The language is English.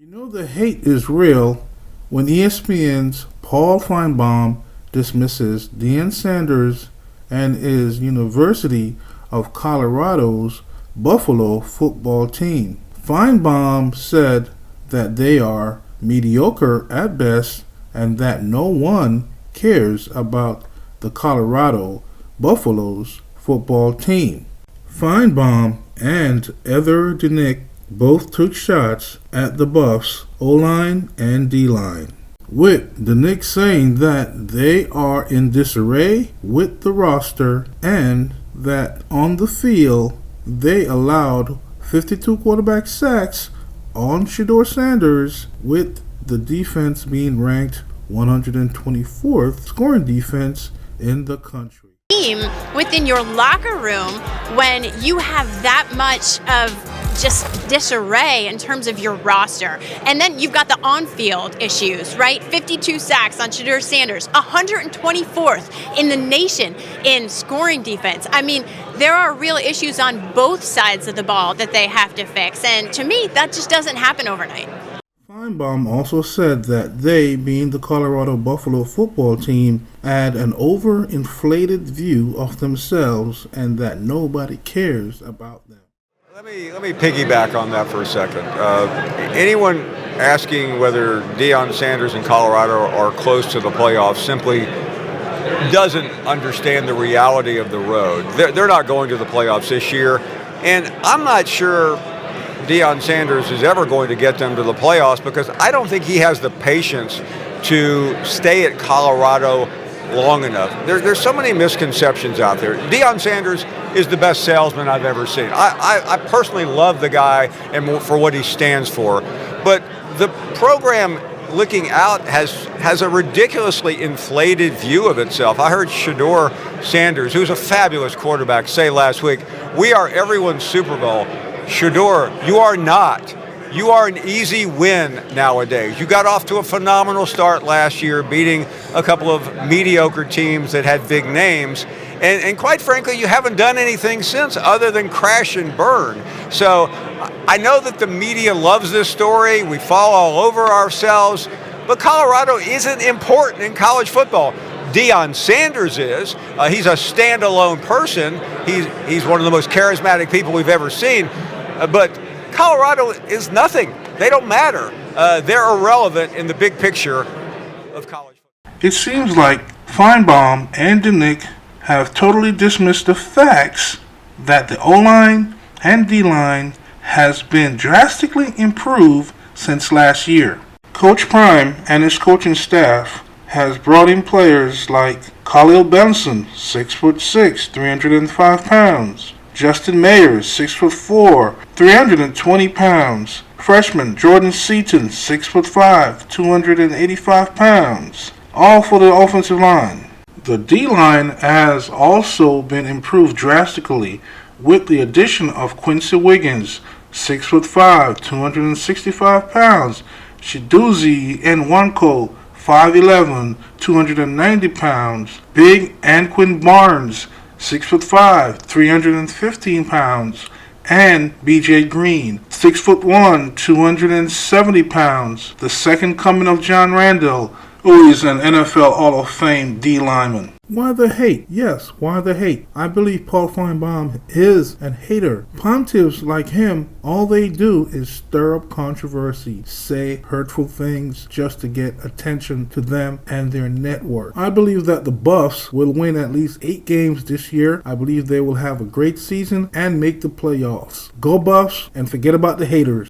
You know the hate is real when ESPN's Paul Finebaum dismisses Deon Sanders and his University of Colorado's Buffalo football team. Finebaum said that they are mediocre at best and that no one cares about the Colorado Buffaloes football team. Finebaum and Heather Dinich both took shots at the Buffs' O-line and D-line, with Dinich saying that they are in disarray with the roster and that on the field they allowed 52 quarterback sacks on Shedear Sanders, with the defense being ranked 124th scoring defense in the country. Within your locker room, when you have that much of just disarray in terms of your roster, and then you've got the on-field issues, right? 52 sacks on Shedear Sanders, 124th in the nation in scoring defense. I mean, there are real issues on both sides of the ball that they have to fix, and to me, that just doesn't happen overnight. Finebaum also said that they, being the Colorado Buffalo football team, had an overinflated view of themselves and that nobody cares about them. Let me piggyback on that for a second. Anyone asking whether Deon Sanders and Colorado are close to the playoffs simply doesn't understand the reality of the road. They're not going to the playoffs this year, and I'm not sure Deon Sanders is ever going to get them to the playoffs because I don't think he has the patience to stay at Colorado long enough. There's so many misconceptions out there. Deon Sanders is the best salesman I've ever seen. I personally love the guy and for what he stands for. But the program looking out has a ridiculously inflated view of itself. I heard Shedear Sanders, who's a fabulous quarterback, say last week, "We are everyone's Super Bowl." Shedear, you are not. You are an easy win nowadays. You got off to a phenomenal start last year, beating a couple of mediocre teams that had big names. And quite frankly, you haven't done anything since other than crash and burn. So I know that the media loves this story. We fall all over ourselves. But Colorado isn't important in college football. Deon Sanders is. He's a standalone person. He's one of the most charismatic people we've ever seen. But Colorado is nothing. They don't matter. They're irrelevant in the big picture of college football. It seems like Finebaum and Dinich have totally dismissed the facts that the O-line and D-line has been drastically improved since last year. Coach Prime and his coaching staff has brought in players like Khalil Benson, 6'6", 305 pounds. Justin Mayers, 6'4", 320 pounds. Freshman Jordan Seaton, 6'5", 285 pounds. All for the offensive line. The D-line has also been improved drastically with the addition of Quincy Wiggins, 6'5", 265 pounds. Chidozie Nwankwo, 5'11", 290 pounds. Big Anquin Barnes, 6'5", 315 pounds, and B.J. Green, 6'1", 270 pounds, the second coming of John Randall, who is an NFL Hall of Fame D lineman. Why the hate? Yes, why the hate? I believe Paul Finebaum is a hater. Pontiffs like him, all they do is stir up controversy, say hurtful things just to get attention to them and their network. I believe that the Buffs will win at least 8 games this year. I believe they will have a great season and make the playoffs. Go Buffs and forget about the haters.